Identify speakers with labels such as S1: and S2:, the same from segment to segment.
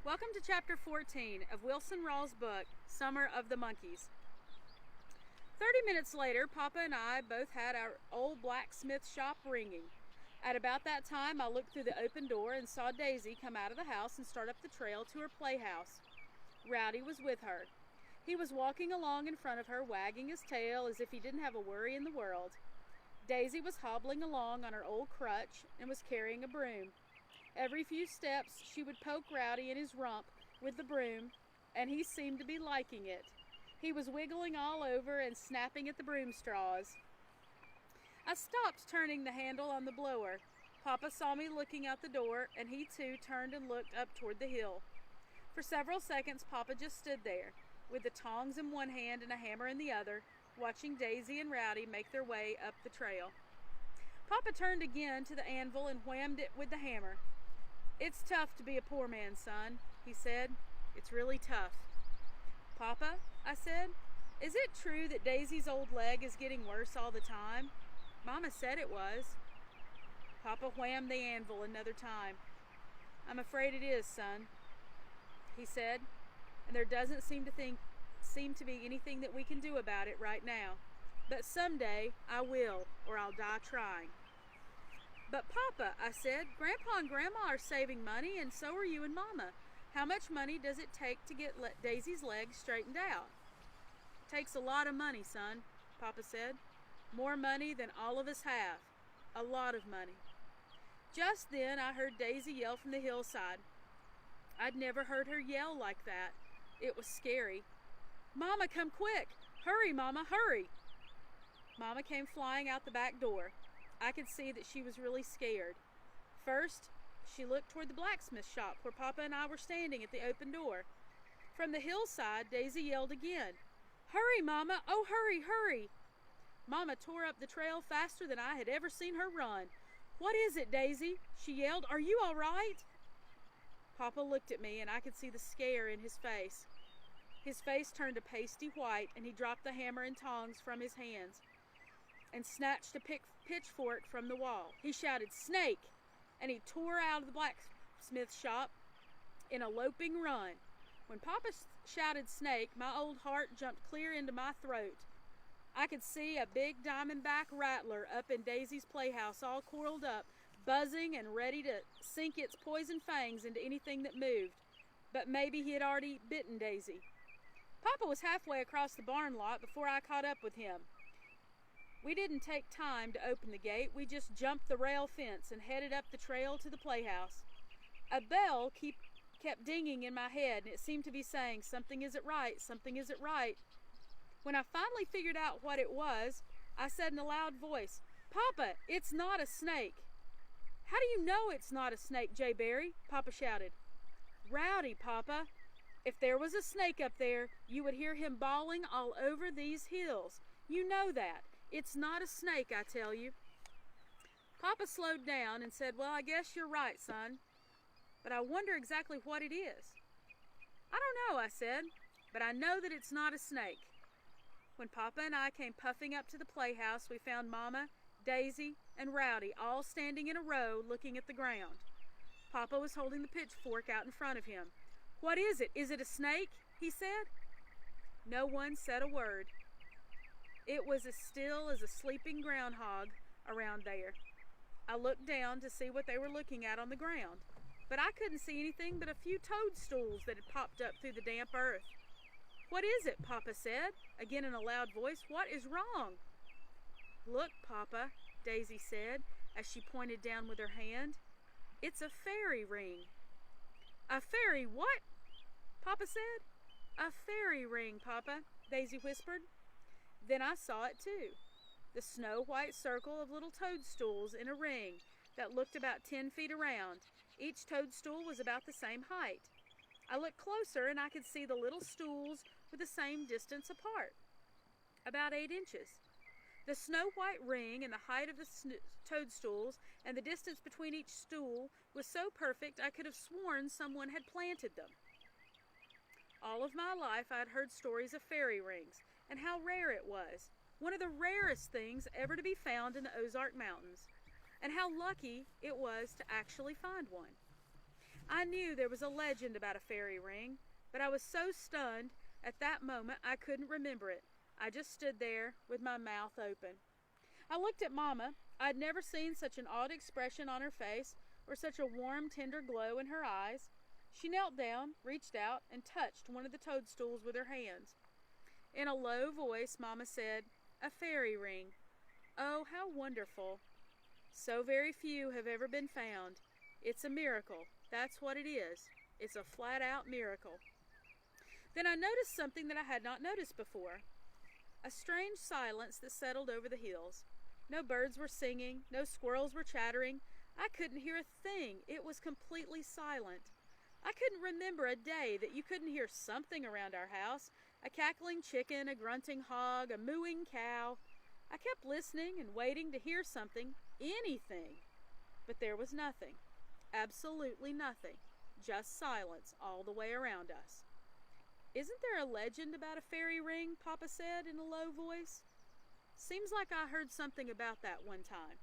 S1: Welcome to Chapter 14 of Wilson Rawls' book, Summer of the Monkeys. 30 minutes later, Papa and I both had our old blacksmith shop ringing. At about that time, I looked through the open door and saw Daisy come out of the house and start up the trail to her playhouse. Rowdy was with her. He was walking along in front of her, wagging his tail as if he didn't have a worry in the world. Daisy was hobbling along on her old crutch and was carrying a broom. Every few steps, she would poke Rowdy in his rump with the broom, and he seemed to be liking it. He was wiggling all over and snapping at the broom straws. I stopped turning the handle on the blower. Papa saw me looking out the door, and he too turned and looked up toward the hill. For several seconds, Papa just stood there, with the tongs in one hand and a hammer in the other, watching Daisy and Rowdy make their way up the trail. Papa turned again to the anvil and whammed it with the hammer. "It's tough to be a poor man's son," he said. "It's really tough." "Papa," I said, "is it true that Daisy's old leg is getting worse all the time? Mama said it was." Papa whammed the anvil another time. "I'm afraid it is, son," he said, "and there doesn't seem to be anything that we can do about it right now. But someday I will, or I'll die trying." "But Papa," I said, "Grandpa and Grandma are saving money, and so are you and Mama. How much money does it take to get Daisy's legs straightened out?" "It takes a lot of money, son," Papa said. "More money than all of us have. A lot of money." Just then I heard Daisy yell from the hillside. I'd never heard her yell like that. It was scary. "Mama, come quick! Hurry, Mama, hurry!" Mama came flying out the back door. I could see that she was really scared. First, she looked toward the blacksmith shop where Papa and I were standing at the open door. From the hillside, Daisy yelled again, "Hurry, Mama! Oh, hurry, hurry!" Mama tore up the trail faster than I had ever seen her run. "What is it, Daisy?" she yelled. "Are you all right?" Papa looked at me, and I could see the scare in his face. His face turned a pasty white, and he dropped the hammer and tongs from his hands and snatched a pitchfork from the wall. He shouted, "Snake!" and he tore out of the blacksmith shop in a loping run. When Papa shouted "snake," my old heart jumped clear into my throat. I could see a big diamondback rattler up in Daisy's playhouse, all coiled up, buzzing and ready to sink its poison fangs into anything that moved. But maybe he had already bitten Daisy. Papa was halfway across the barn lot before I caught up with him. We didn't take time to open the gate. We just jumped the rail fence and headed up the trail to the playhouse. A bell kept dinging in my head, and it seemed to be saying, "Something isn't right, something isn't right." When I finally figured out what it was, I said in a loud voice, "Papa, it's not a snake." "How do you know it's not a snake, Jay Berry?" Papa shouted. "Rowdy, Papa. If there was a snake up there, you would hear him bawling all over these hills. You know that. It's not a snake, I tell you." Papa slowed down and said, "Well, I guess you're right, son. But I wonder exactly what it is." "I don't know," I said, "but I know that it's not a snake." When Papa and I came puffing up to the playhouse, we found Mama, Daisy, and Rowdy all standing in a row looking at the ground. Papa was holding the pitchfork out in front of him. "What is it? Is it a snake?" he said. No one said a word. It was as still as a sleeping groundhog around there. I looked down to see what they were looking at on the ground, but I couldn't see anything but a few toadstools that had popped up through the damp earth. "What is it?" Papa said, again in a loud voice. "What is wrong?" "Look, Papa," Daisy said, as she pointed down with her hand. "It's a fairy ring." "A fairy what?" Papa said. "A fairy ring, Papa," Daisy whispered. Then I saw it too. The snow-white circle of little toadstools in a ring that looked about 10 feet around. Each toadstool was about the same height. I looked closer and I could see the little stools were the same distance apart, about 8 inches. The snow-white ring and the height of the toadstools and the distance between each stool was so perfect I could have sworn someone had planted them. All of my life I had heard stories of fairy rings and how rare it was, one of the rarest things ever to be found in the Ozark Mountains, and how lucky it was to actually find one. I knew there was a legend about a fairy ring, but I was so stunned at that moment I couldn't remember it. I just stood there with my mouth open. I looked at Mama. I'd never seen such an odd expression on her face or such a warm, tender glow in her eyes. She knelt down, reached out, and touched one of the toadstools with her hands. In a low voice, Mama said, "A fairy ring. Oh, how wonderful. So very few have ever been found. It's a miracle. That's what it is. It's a flat-out miracle." Then I noticed something that I had not noticed before. A strange silence that settled over the hills. No birds were singing. No squirrels were chattering. I couldn't hear a thing. It was completely silent. I couldn't remember a day that you couldn't hear something around our house. A cackling chicken, a grunting hog, a mooing cow. I kept listening and waiting to hear something, anything. But there was nothing. Absolutely nothing. Just silence all the way around us. "Isn't there a legend about a fairy ring?" Papa said in a low voice. "Seems like I heard something about that one time."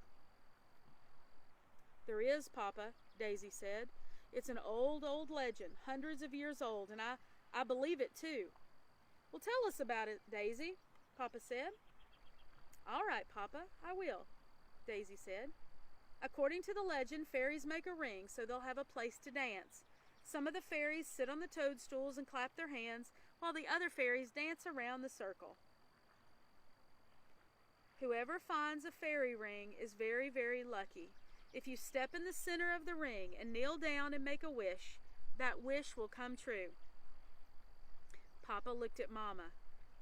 S1: "There is, Papa," Daisy said. "It's an old, old legend, hundreds of years old, and I believe it too." "Well, tell us about it, Daisy," Papa said. "All right, Papa, I will," Daisy said. "According to the legend, fairies make a ring so they'll have a place to dance. Some of the fairies sit on the toadstools and clap their hands, while the other fairies dance around the circle. Whoever finds a fairy ring is very, very lucky. If you step in the center of the ring and kneel down and make a wish, that wish will come true." Papa looked at Mama.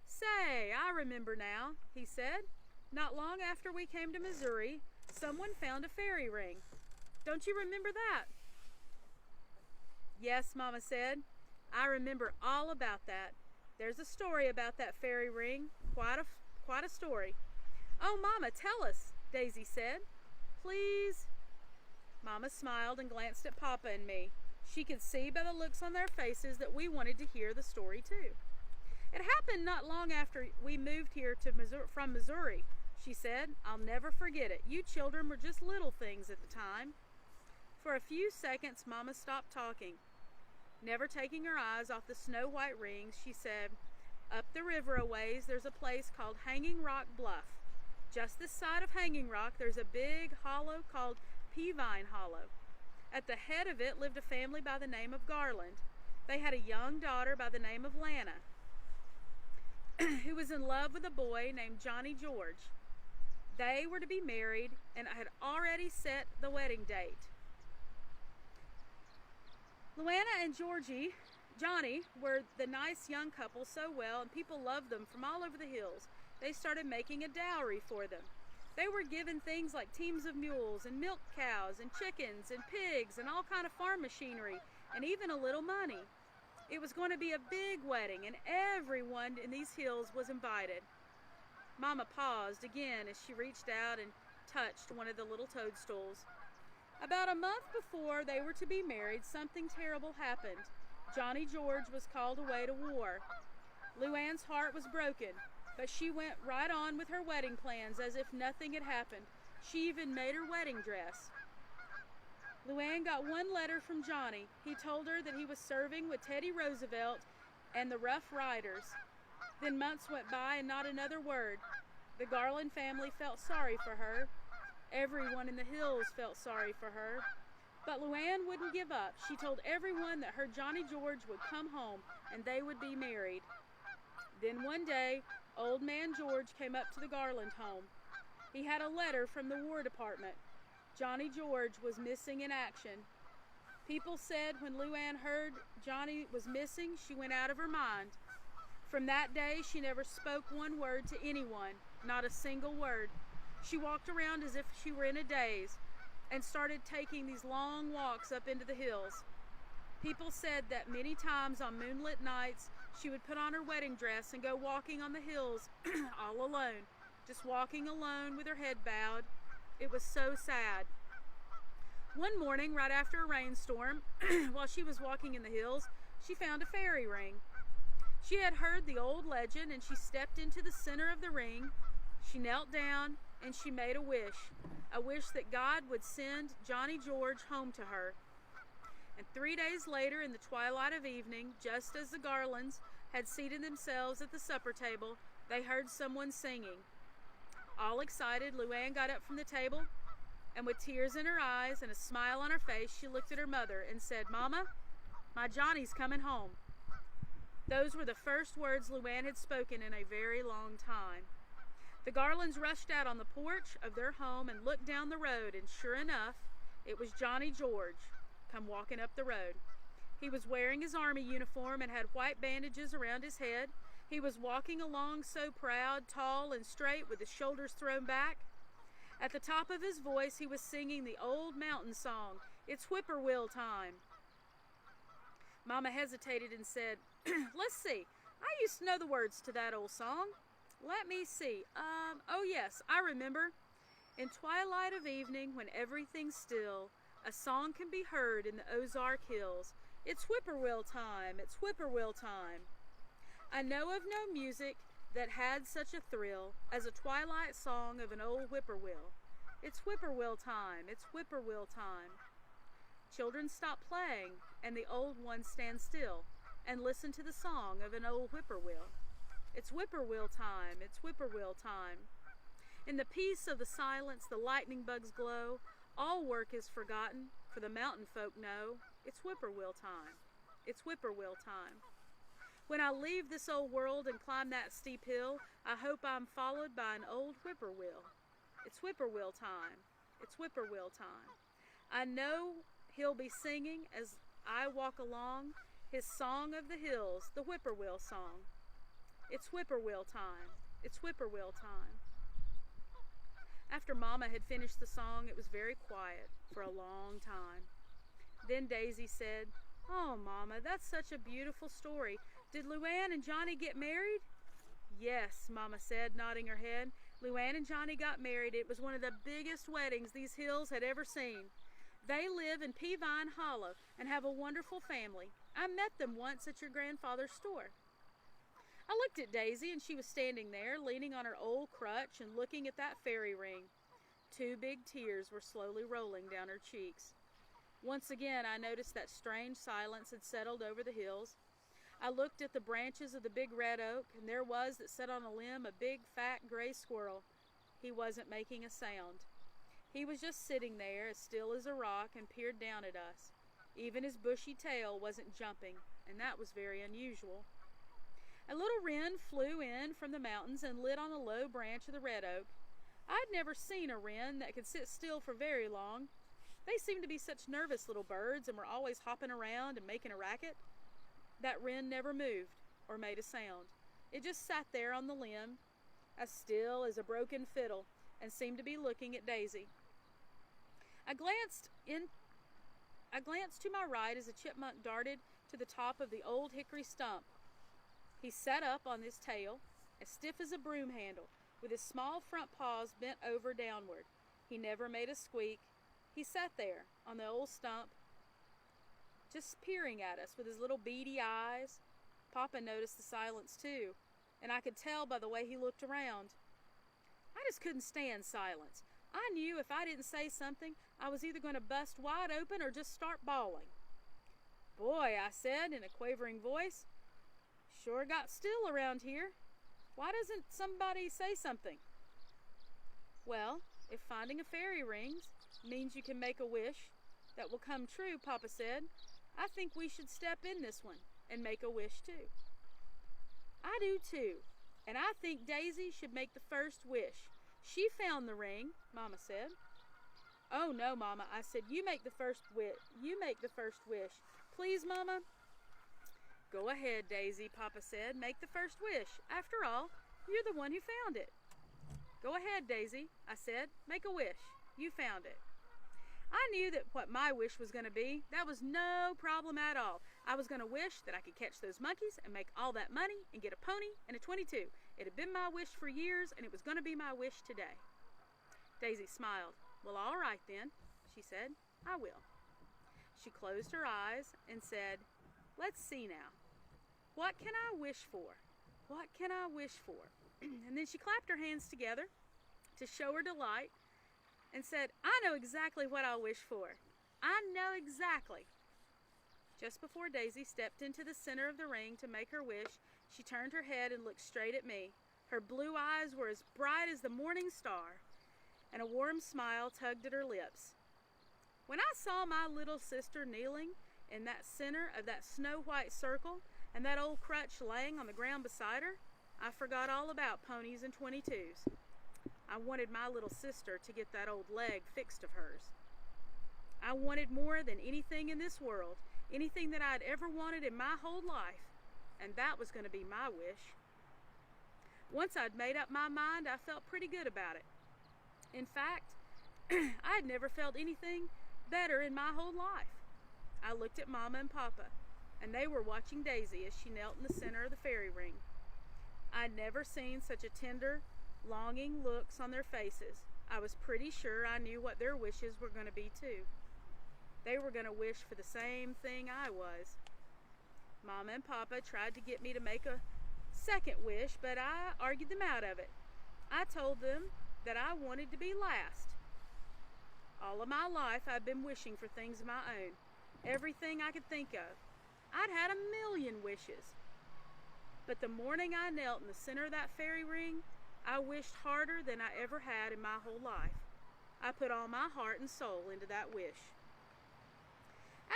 S1: "Say, I remember now," he said. "Not long after we came to Missouri, someone found a fairy ring. Don't you remember that?" "Yes," Mama said. "I remember all about that. There's a story about that fairy ring. Quite a story." "Oh, Mama, tell us," Daisy said. "Please." Mama smiled and glanced at Papa and me. She could see by the looks on their faces that we wanted to hear the story too. "It happened not long after we moved here from Missouri," she said. "I'll never forget it. You children were just little things at the time." For a few seconds, Mama stopped talking. Never taking her eyes off the snow-white rings, she said, "Up the river a ways, there's a place called Hanging Rock Bluff. Just this side of Hanging Rock, there's a big hollow called Peavine Hollow. At the head of it lived a family by the name of Garland. They had a young daughter by the name of Lana, who was in love with a boy named Johnny George. They were to be married and had already set the wedding date. Louann and Johnny were the nice young couple so well, and people loved them from all over the hills. They started making a dowry for them. They were given things like teams of mules and milk cows and chickens and pigs and all kind of farm machinery and even a little money. It was going to be a big wedding, and everyone in these hills was invited." Mama paused again as she reached out and touched one of the little toadstools. "About a month before they were to be married, something terrible happened. Johnny George was called away to war. Louann's heart was broken, but she went right on with her wedding plans as if nothing had happened. She even made her wedding dress. Louann got one letter from Johnny. He told her that he was serving with Teddy Roosevelt and the Rough Riders. Then months went by and not another word. The Garland family felt sorry for her. Everyone in the hills felt sorry for her. But Louann wouldn't give up. She told everyone that her Johnny George would come home and they would be married. Then one day, Old Man George came up to the Garland home. He had a letter from the War Department. Johnny George was missing in action. People said when Louann heard Johnny was missing, she went out of her mind. From that day, she never spoke one word to anyone, not a single word. She walked around as if she were in a daze and started taking these long walks up into the hills. People said that many times on moonlit nights, she would put on her wedding dress and go walking on the hills all alone, just walking alone with her head bowed. It was so sad. One morning, right after a rainstorm, while she was walking in the hills, she found a fairy ring. She had heard the old legend, and she stepped into the center of the ring. She knelt down, and she made a wish that God would send Johnny George home to her. And 3 days later, in the twilight of evening, just as the Garlands had seated themselves at the supper table, they heard someone singing. All excited, Louann got up from the table, and with tears in her eyes and a smile on her face, she looked at her mother and said, "Mama, my Johnny's coming home." Those were the first words Louann had spoken in a very long time. The Garlands rushed out on the porch of their home and looked down the road, and sure enough, it was Johnny George come walking up the road. He was wearing his army uniform and had white bandages around his head. He was walking along so proud, tall, and straight with his shoulders thrown back. At the top of his voice, he was singing the old mountain song, "It's Whippoorwill Time." Mama hesitated and said, "Let's see, I used to know the words to that old song. Let me see. Oh yes, I remember. In twilight of evening, when everything's still, a song can be heard in the Ozark hills. It's whippoorwill time, it's whippoorwill time." I know of no music that had such a thrill as a twilight song of an old whippoorwill. It's whippoorwill time, it's whippoorwill time. Children stop playing, and the old ones stand still and listen to the song of an old whippoorwill. It's whippoorwill time, it's whippoorwill time. In the peace of the silence, the lightning bugs glow. All work is forgotten, for the mountain folk know. It's whippoorwill time, it's whippoorwill time. When I leave this old world and climb that steep hill, I hope I'm followed by an old whippoorwill. It's whippoorwill time, it's whippoorwill time. I know he'll be singing as I walk along his song of the hills, the whippoorwill song. It's whippoorwill time, it's whippoorwill time. After Mama had finished the song, it was very quiet for a long time. Then Daisy said, "Oh, Mama, that's such a beautiful story. Did Louann and Johnny get married?" "Yes," Mama said, nodding her head. "Louann and Johnny got married. It was one of the biggest weddings these hills had ever seen. They live in Peavine Hollow and have a wonderful family. I met them once at your grandfather's store." I looked at Daisy, and she was standing there, leaning on her old crutch and looking at that fairy ring. 2 big tears were slowly rolling down her cheeks. Once again, I noticed that strange silence had settled over the hills. I looked at the branches of the big red oak, and there was that sat on a limb a big, fat, gray squirrel. He wasn't making a sound. He was just sitting there, as still as a rock, and peered down at us. Even his bushy tail wasn't jumping, and that was very unusual. A little wren flew in from the mountains and lit on a low branch of the red oak. I'd never seen a wren that could sit still for very long. They seemed to be such nervous little birds and were always hopping around and making a racket. That wren never moved or made a sound. It just sat there on the limb, as still as a broken fiddle, and seemed to be looking at Daisy. I glanced to my right as a chipmunk darted to the top of the old hickory stump. He sat up on his tail, as stiff as a broom handle, with his small front paws bent over downward. He never made a squeak. He sat there on the old stump, just peering at us with his little beady eyes. Papa noticed the silence too, and I could tell by the way he looked around. I just couldn't stand silence. I knew if I didn't say something, I was either going to bust wide open or just start bawling. "Boy," I said in a quavering voice, "sure got still around here. Why doesn't somebody say something?" "Well, if finding a fairy ring means you can make a wish that will come true," Papa said, "I think we should step in this one and make a wish too." "I do too, and I think Daisy should make the first wish. She found the ring," Mama said. "Oh no, Mama," I said, You make the first wish. Please, Mama." "Go ahead, Daisy," Papa said. "Make the first wish. After all, you're the one who found it." "Go ahead, Daisy," I said. "Make a wish. You found it." I knew that what my wish was going to be, that was no problem at all. I was going to wish that I could catch those monkeys and make all that money and get a pony and a 22. It had been my wish for years, and it was going to be my wish today. Daisy smiled. "Well, all right then," she said. "I will." She closed her eyes and said, "Let's see now. What can I wish for? What can I wish for?" And then she clapped her hands together to show her delight and said, "I know exactly what I'll wish for. I know exactly." Just before Daisy stepped into the center of the ring to make her wish, she turned her head and looked straight at me. Her blue eyes were as bright as the morning star, and a warm smile tugged at her lips. When I saw my little sister kneeling in that center of that snow-white circle and that old crutch laying on the ground beside her, I forgot all about ponies and 22s. I wanted my little sister to get that old leg fixed of hers. I wanted more than anything in this world, anything that I'd ever wanted in my whole life, and that was going to be my wish. Once I'd made up my mind, I felt pretty good about it. In fact, I had never felt anything better in my whole life. I looked at Mama and Papa, and they were watching Daisy as she knelt in the center of the fairy ring. I'd never seen such a tender, longing looks on their faces. I was pretty sure I knew what their wishes were going to be too. They were going to wish for the same thing I was. Mama and Papa tried to get me to make a second wish, but I argued them out of it. I told them that I wanted to be last. All of my life I've been wishing for things of my own, everything I could think of. I'd had 1,000,000 wishes. But the morning I knelt in the center of that fairy ring, I wished harder than I ever had in my whole life. I put all my heart and soul into that wish.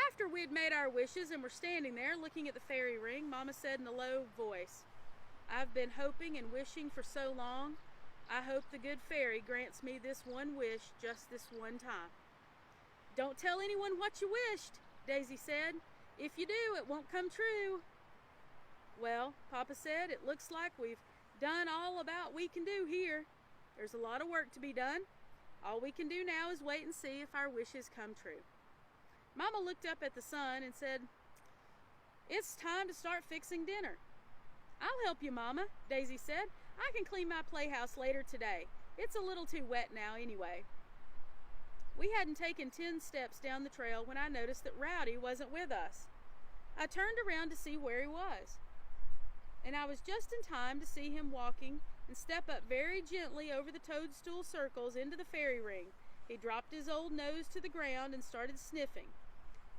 S1: After we'd made our wishes and were standing there looking at the fairy ring, Mama said in a low voice, "I've been hoping and wishing for so long. I hope the good fairy grants me this one wish just this one time." "Don't tell anyone what you wished," Daisy said. "If you do, it won't come true." "Well," Papa said, "it looks like we've done all about we can do here. There's a lot of work to be done. All we can do now is wait and see if our wishes come true." Mama looked up at the sun and said, "It's time to start fixing dinner." "I'll help you, Mama," Daisy said. "I can clean my playhouse later today. It's a little too wet now anyway." We hadn't taken 10 steps down the trail when I noticed that Rowdy wasn't with us. I turned around to see where he was, and I was just in time to see him walking and step up very gently over the toadstool circles into the fairy ring. He dropped his old nose to the ground and started sniffing.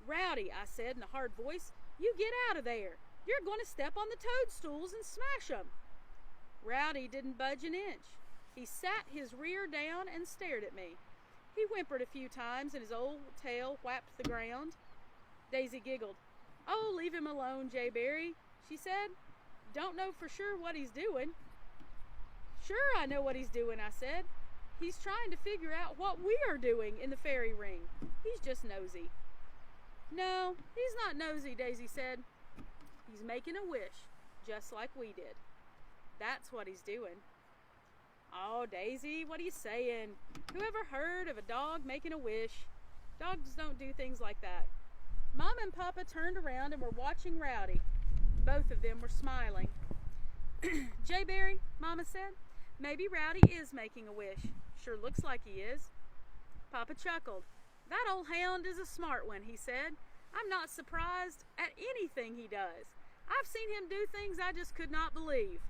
S1: "Rowdy," I said in a hard voice, "you get out of there. You're going to step on the toadstools and smash them." Rowdy didn't budge an inch. He sat his rear down and stared at me. He whimpered a few times and his old tail whapped the ground. Daisy giggled. "Oh, leave him alone, Jayberry," she said. "Don't know for sure what he's doing." "Sure I know what he's doing," I said. "He's trying to figure out what we are doing in the fairy ring. He's just nosy." "No, he's not nosy," Daisy said. "He's making a wish, just like we did. That's what he's doing." "Oh, Daisy, what are you saying? Who ever heard of a dog making a wish? Dogs don't do things like that." Mom and Papa turned around and were watching Rowdy. Both of them were smiling. "Jayberry," Mama said, "maybe Rowdy is making a wish. Sure looks like he is." Papa chuckled. "That old hound is a smart one," he said. "I'm not surprised at anything he does. I've seen him do things I just could not believe."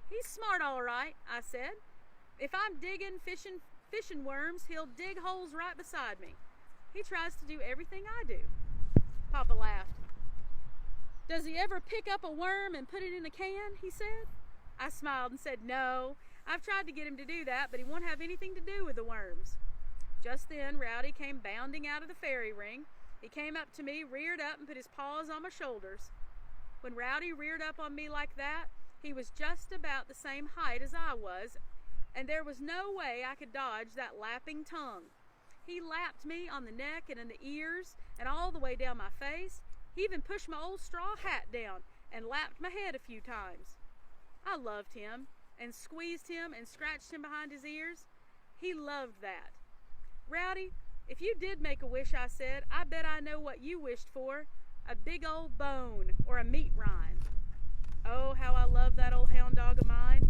S1: "He's smart all right," I said. "If I'm digging fishing worms, he'll dig holes right beside me. He tries to do everything I do." Papa laughed. "Does he ever pick up a worm and put it in a can?" he said. I smiled and said, "No, I've tried to get him to do that, but he won't have anything to do with the worms." Just then, Rowdy came bounding out of the fairy ring. He came up to me, reared up, and put his paws on my shoulders. When Rowdy reared up on me like that, he was just about the same height as I was, and there was no way I could dodge that lapping tongue. He lapped me on the neck and in the ears and all the way down my face. He even pushed my old straw hat down and lapped my head a few times. I loved him and squeezed him and scratched him behind his ears. He loved that. "Rowdy, if you did make a wish," I said, "I bet I know what you wished for. A big old bone or a meat rind." Oh, how I love that old hound dog of mine.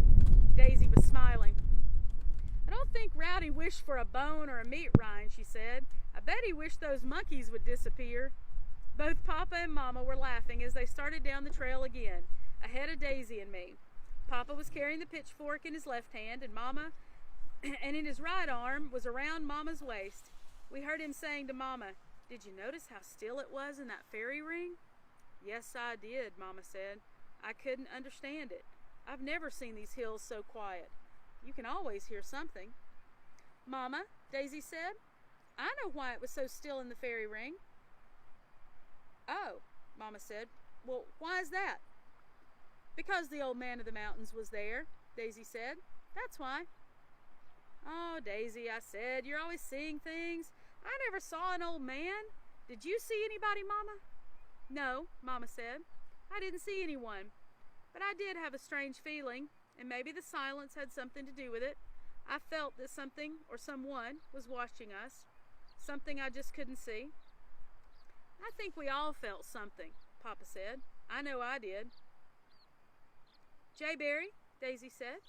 S1: Daisy was smiling. "I don't think Rowdy wished for a bone or a meat rind," she said. "I bet he wished those monkeys would disappear." Both Papa and Mama were laughing as they started down the trail again, ahead of Daisy and me. Papa was carrying the pitchfork in his left hand, and in his right arm was around Mama's waist. We heard him saying to Mama, Did you notice how still it was in that fairy ring? Yes, I did, Mama said. I couldn't understand it. I've never seen these hills so quiet. You can always hear something. Mama, Daisy said, I know why it was so still in the fairy ring. Oh, Mama said. Well, why is that? Because the old man of the mountains was there, Daisy said. That's why. Oh, Daisy, I said, you're always seeing things. I never saw an old man. Did you see anybody, Mama? No, Mama said. I didn't see anyone. But I did have a strange feeling, and maybe the silence had something to do with it. I felt that something or someone was watching us, something I just couldn't see. I think we all felt something, Papa said. I know I did. Jayberry, Daisy said,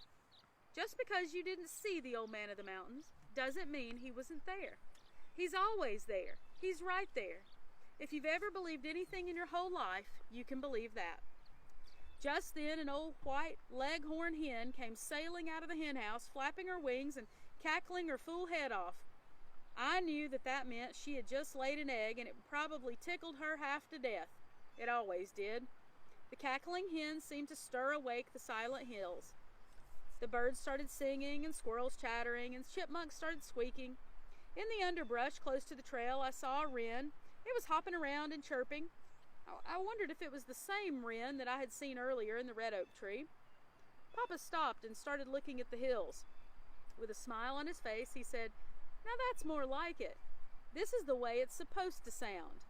S1: just because you didn't see the old man of the mountains doesn't mean he wasn't there. He's always there. He's right there. If you've ever believed anything in your whole life, you can believe that. Just then, an old white leghorn hen came sailing out of the hen house, flapping her wings and cackling her fool head off. I knew that meant she had just laid an egg, and it probably tickled her half to death. It always did. The cackling hen seemed to stir awake the silent hills. The birds started singing, and squirrels chattering, and chipmunks started squeaking. In the underbrush close to the trail, I saw a wren. It was hopping around and chirping. I wondered if it was the same wren that I had seen earlier in the red oak tree. Papa stopped and started looking at the hills. With a smile on his face, he said, Now that's more like it. This is the way it's supposed to sound.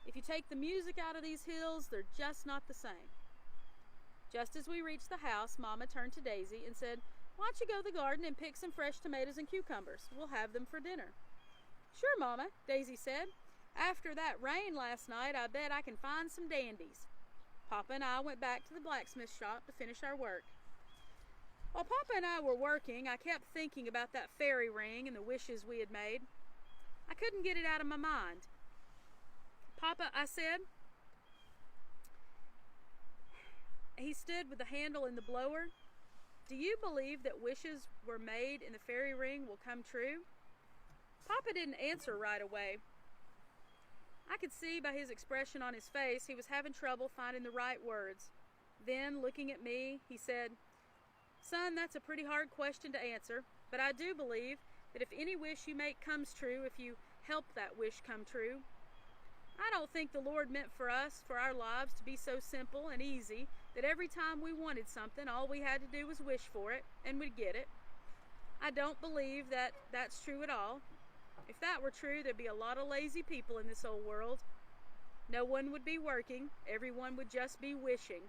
S1: If you take the music out of these hills, they're just not the same. Just as we reached the house, Mama turned to Daisy and said, Why don't you go to the garden and pick some fresh tomatoes and cucumbers? We'll have them for dinner. Sure, Mama, Daisy said. After that rain last night, I bet I can find some dandies. Papa and I went back to the blacksmith shop to finish our work. While Papa and I were working, I kept thinking about that fairy ring and the wishes we had made. I couldn't get it out of my mind. Papa, I said. He stood with the handle in the blower. Do you believe that wishes were made in the fairy ring will come true? Papa didn't answer right away. I could see by his expression on his face he was having trouble finding the right words. Then, looking at me, he said, Son, that's a pretty hard question to answer, but I do believe that if any wish you make comes true, if you help that wish come true. I don't think the Lord meant for us, for our lives, to be so simple and easy that every time we wanted something, all we had to do was wish for it, and we'd get it. I don't believe that that's true at all. If that were true, there'd be a lot of lazy people in this old world. No one would be working. Everyone would just be wishing.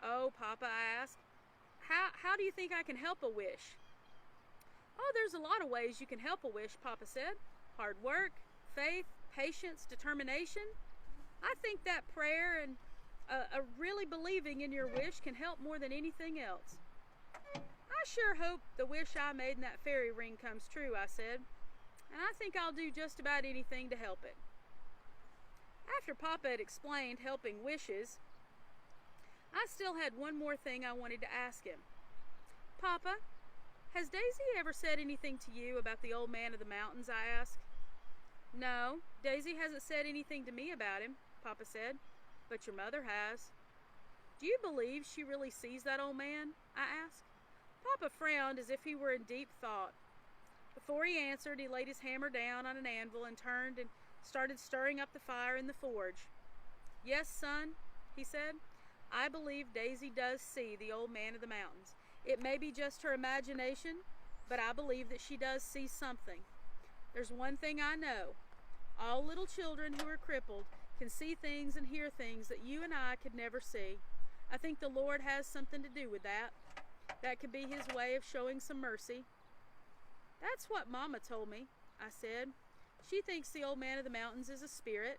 S1: Oh, Papa, I asked, how do you think I can help a wish? Oh, there's a lot of ways you can help a wish, Papa said. Hard work, faith, patience, determination. I think that prayer and really believing in your wish can help more than anything else. I sure hope the wish I made in that fairy ring comes true, I said. And I think I'll do just about anything to help it. After Papa had explained helping wishes, I still had one more thing I wanted to ask him. Papa, has Daisy ever said anything to you about the old man of the mountains, I asked. No, Daisy hasn't said anything to me about him, Papa said, but your mother has. Do you believe she really sees that old man? I asked. Papa frowned as if he were in deep thought. Before he answered, he laid his hammer down on an anvil and turned and started stirring up the fire in the forge. Yes, son, he said, I believe Daisy does see the old man of the mountains. It may be just her imagination, but I believe that she does see something. There's one thing I know. All little children who are crippled can see things and hear things that you and I could never see. I think the Lord has something to do with that. That could be his way of showing some mercy. That's what Mama told me, I said. She thinks the old man of the mountains is a spirit.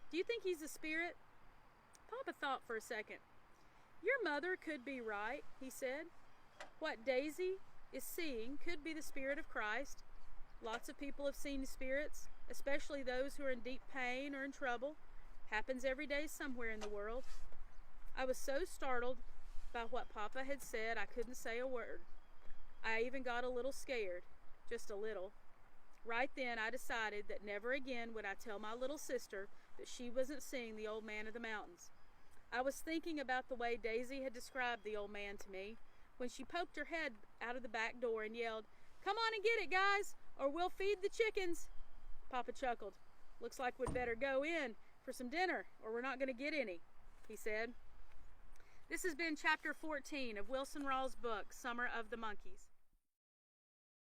S1: Do you think he's a spirit? Papa thought for a second. Your mother could be right, he said. What Daisy is seeing could be the spirit of Christ. Lots of people have seen spirits, especially those who are in deep pain or in trouble. Happens every day somewhere in the world. I was so startled by what Papa had said I couldn't say a word. I even got a little scared. Just a little. Right then I decided that never again would I tell my little sister that she wasn't seeing the old man of the mountains. I was thinking about the way Daisy had described the old man to me when she poked her head out of the back door and yelled, "Come on and get it, guys, or we'll feed the chickens." Papa chuckled. "Looks like we'd better go in for some dinner, or we're not going to get any," he said. This has been Chapter 14 of Wilson Rawls' book, Summer of the Monkeys.